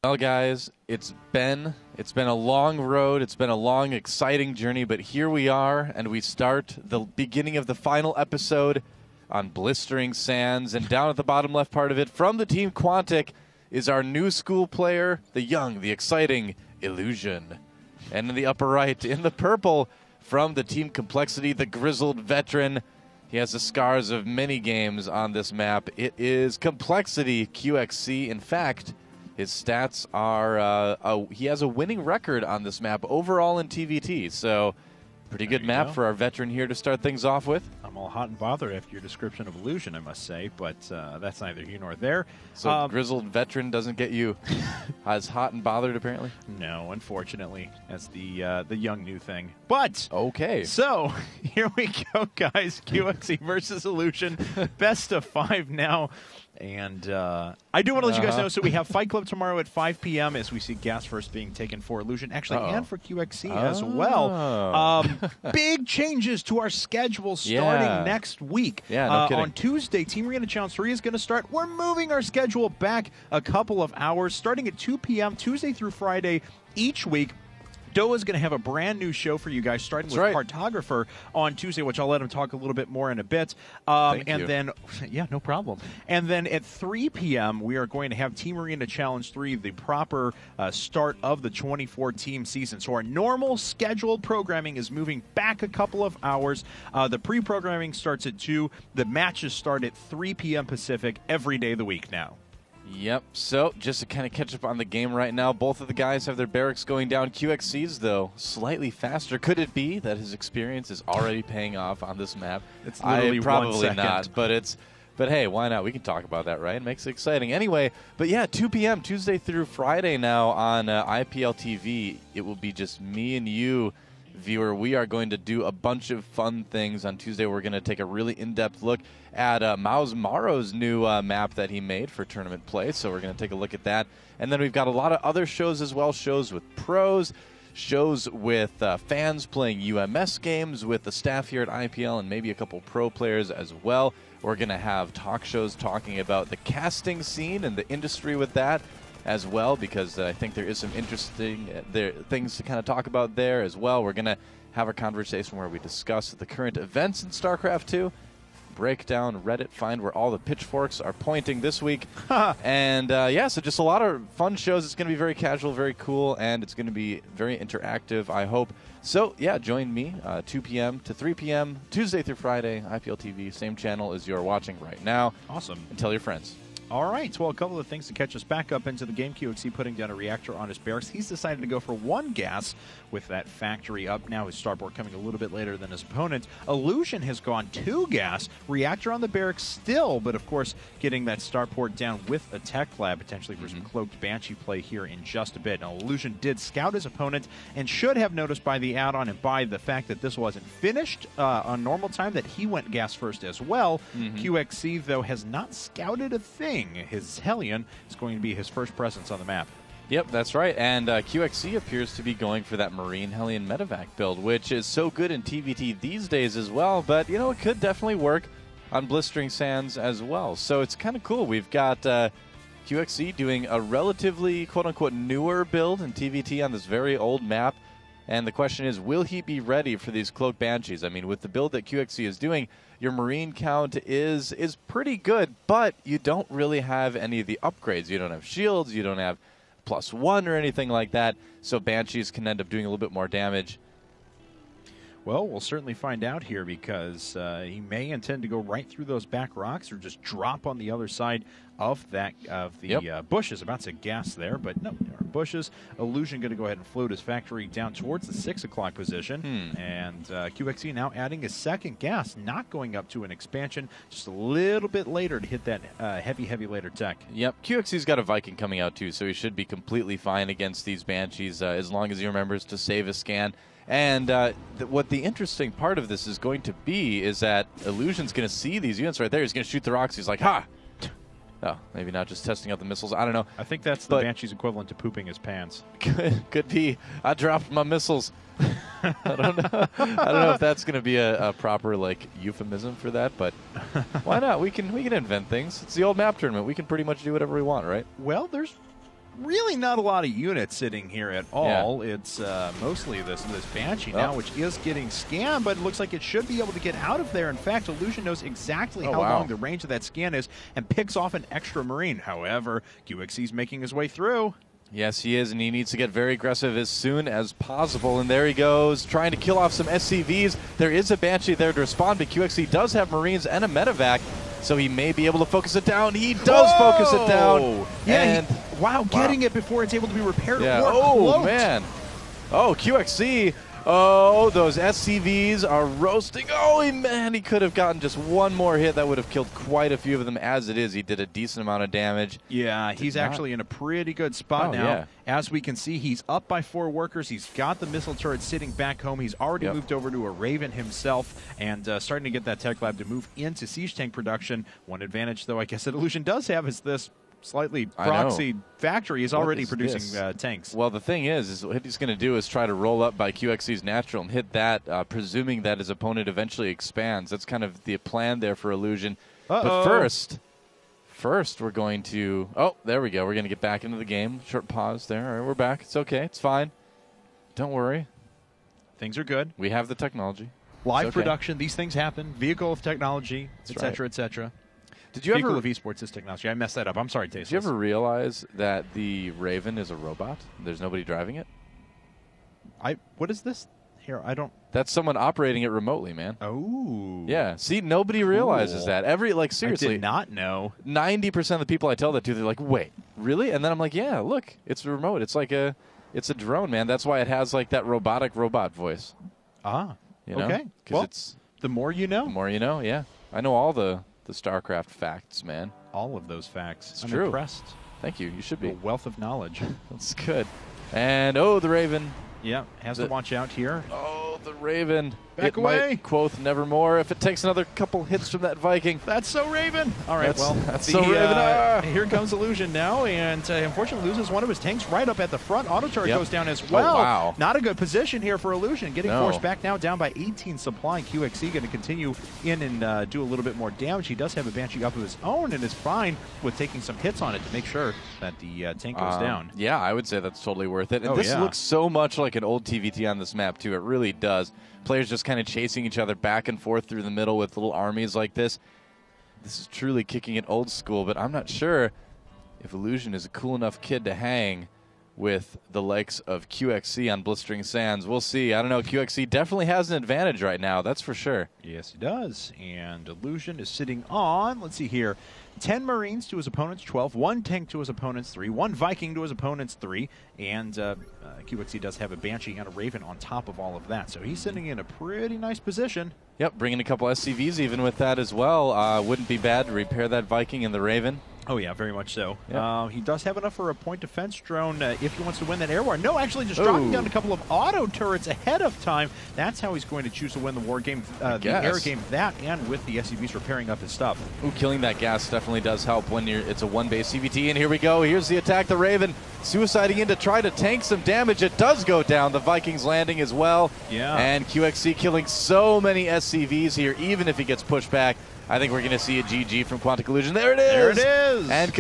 Well, guys, it's been a long road. It's been a long, exciting journey, but here we are, and we start the beginning of the final episode on Blistering Sands. And down at the bottom left part of it, from the team Quantic, is our new school player, the young, the exciting Illusion. And in the upper right, in the purple, from the team Complexity, the grizzled veteran. He has the scars of many games on this map. It is Complexity QXC. In fact, his stats are, he has a winning record on this map overall in TVT. So, pretty good map for our veteran here to start things off with. I'm all hot and bothered after your description of Illusion, I must say, but that's neither here nor there. So, grizzled veteran doesn't get you as hot and bothered, apparently? No, unfortunately. That's the young new thing. But, okay. So, here we go, guys. QXC versus Illusion. Best of 5 now. And I do want to let you guys know, so we have Fight Club tomorrow at 5 p.m. as we see Gas First being taken for Illusion, actually, and for QXC as well. Big changes to our schedule starting next week. Yeah, no kidding. On Tuesday, Team Arena Challenge 3 is going to start. We're moving our schedule back a couple of hours, starting at 2 p.m. Tuesday through Friday each week. Doa is going to have a brand new show for you guys, starting with Cartographer on Tuesday, which I'll let him talk a little bit more in a bit. Thank you. Then, yeah, no problem. And then at 3 p.m., we are going to have Team Arena Challenge 3, the proper start of the 24-team season. So our normal scheduled programming is moving back a couple of hours. The pre-programming starts at 2. The matches start at 3 p.m. Pacific every day of the week now. Yep, so just to kind of catch up on the game right now, both of the guys have their barracks going down. QXC's, though, slightly faster. Could it be that his experience is already paying off on this map? It's literally probably 1 second. Not, but hey, why not? We can talk about that, right? It makes it exciting. Anyway, but yeah, 2 p.m. Tuesday through Friday now on IPL TV. It will be just me and you, viewer. We are going to do a bunch of fun things on Tuesday. We're going to take a really in-depth look at Mao's Maro's new map that he made for tournament play. So we're going to take a look at that. And then we've got a lot of other shows as well, shows with pros, shows with fans playing UMS games with the staff here at IPL, and maybe a couple pro players as well. We're going to have talk shows talking about the casting scene and the industry with that as well, because I think there is some interesting things to kind of talk about there as well. We're going to have a conversation where we discuss the current events in StarCraft 2, break down Reddit, find where all the pitchforks are pointing this week. And yeah, so just a lot of fun shows. It's going to be very casual, very cool, and it's going to be very interactive, I hope. So yeah, join me 2 p.m. to 3 p.m. Tuesday through Friday, IPL TV, same channel as you're watching right now. Awesome. And tell your friends. All right, well, a couple of things to catch us back up into the game. QXC putting down a reactor on his barracks. He's decided to go for 1 gas with that factory up. Now his starboard coming a little bit later than his opponent. Illusion has gone 2 gas. Reactor on the barracks still, but of course getting that starport down with a tech lab, potentially for some cloaked Banshee play here in just a bit. Now Illusion did scout his opponent and should have noticed by the add-on and by the fact that this wasn't finished on normal time that he went gas first as well. QXC, though, has not scouted a thing. His Hellion is going to be his first presence on the map. Yep, that's right. And QXC appears to be going for that Marine Hellion medevac build, which is so good in TVT these days as well. But, you know, it could definitely work on Blistering Sands as well. So it's kind of cool. We've got QXC doing a relatively, quote-unquote, newer build in TVT on this very old map. And the question is, will he be ready for these Cloaked Banshees? I mean, with the build that QXC is doing, your Marine count is pretty good, but you don't really have any of the upgrades. You don't have shields, you don't have +1 or anything like that, so Banshees can end up doing a little bit more damage. Well, we'll certainly find out here, because he may intend to go right through those back rocks or just drop on the other side of the bushes. About to gas there, but no, there are bushes. Illusion going to go ahead and float his factory down towards the 6 o'clock position. And QXC now adding his second gas, not going up to an expansion, just a little bit later to hit that heavy later tech. Yep, QXC's got a Viking coming out too, so he should be completely fine against these Banshees as long as he remembers to save a scan. And what the interesting part of this is going to be is that Illusion's going to see these units right there. He's going to shoot the rocks. He's like, ha! Oh, maybe not just testing out the missiles. I don't know. I think that's the Banshee's equivalent to pooping his pants. Could be. I dropped my missiles. I don't know. I don't know if that's going to be a proper like euphemism for that, but why not? We can invent things. It's the old map tournament. We can pretty much do whatever we want, right? Well, there's really not a lot of units sitting here at all. Yeah. It's mostly this Banshee now, which is getting scanned, but it looks like it should be able to get out of there. In fact, Illusion knows exactly how long the range of that scan is and picks off an extra Marine. However, QXC's making his way through. Yes, he is, and he needs to get very aggressive as soon as possible. And there he goes, trying to kill off some SCVs. There is a Banshee there to respond, but QXC does have Marines and a medevac, so he may be able to focus it down. He does focus it down. Yeah, and getting it before it's able to be repaired. Yeah. Oh, man. Oh, QXC. Oh, those SCVs are roasting. Oh, man, he could have gotten just one more hit. That would have killed quite a few of them. As it is, he did a decent amount of damage. Yeah, he's actually in a pretty good spot now. Yeah. As we can see, he's up by 4 workers. He's got the missile turret sitting back home. He's already moved over to a Raven himself and starting to get that tech lab to move into siege tank production. One advantage, though, I guess that Illusion does have is this slightly proxy factory is already producing tanks. Well, the thing is what he's going to do is try to roll up by QXC's natural and hit that, presuming that his opponent eventually expands. That's kind of the plan there for Illusion. But first we're going to... Oh, there we go. We're going to get back into the game. Short pause there. All right, we're back. It's okay. It's fine. Don't worry. Things are good. We have the technology. Live production. These things happen. Vehicle of technology, etc., etc. Did you Vehicle of esports is technology. I messed that up. I'm sorry, Tasteless. Did you ever realize that the Raven is a robot? There's nobody driving it? What is this? Here, I don't... That's someone operating it remotely, man. Oh. Yeah. See, nobody realizes that. Seriously. I did not know. 90% of the people I tell that to, they're like, wait, really? And then I'm like, yeah, look, it's remote. It's like it's a drone, man. That's why it has like that robotic robot voice. Ah. You know? Okay. Well, it's the more you know. The more you know, yeah. I know all the Starcraft facts, man. All of those facts. It's I'm true. Impressed. Thank you. You should be. A wealth of knowledge. That's good. And, the Raven. Yeah, has to watch out here. Oh, the Raven. Back away. Might quoth nevermore if it takes another couple hits from that Viking. That's so Raven. All right, that's so Raven. Here comes Illusion now, and unfortunately loses one of his tanks right up at the front. Auto turret goes down as well. Oh, wow. Not a good position here for Illusion. Getting forced back now, down by 18 supply. QXC going to continue in and do a little bit more damage. He does have a Banshee up of his own and is fine with taking some hits on it to make sure that the tank goes down. Yeah, I would say that's totally worth it. And this looks so much like an old TVT on this map, too. It really does. Players just kind of chasing each other back and forth through the middle with little armies like this. This is truly kicking it old school, but I'm not sure if Illusion is a cool enough kid to hang with the likes of QXC on Blistering Sands. We'll see. I don't know. QXC definitely has an advantage right now. That's for sure. Yes, he does. And Illusion is sitting on, let's see here, 10 Marines to his opponent's 12, 1 tank to his opponent's 3, 1 Viking to his opponent's 3, and QXC does have a Banshee and a Raven on top of all of that. So he's sitting in a pretty nice position. Yep, bringing a couple SCVs even with that as well. Wouldn't be bad to repair that Viking and the Raven. Oh, yeah, very much so. Yep. He does have enough for a point defense drone if he wants to win that air war. No, actually just dropping down a couple of auto turrets ahead of time. That's how he's going to choose to win the war game, the air game, that and with the SCVs repairing up his stuff. Ooh, killing that gas definitely does help when it's a one-base CVT. And here we go. Here's the attack. The Raven suiciding in to try to tank some damage. It does go down. The Vikings landing as well. Yeah. And QXC killing so many SCVs here, even if he gets pushed back. I think we're going to see a GG from Quantic Illusion. There it is. There it is. And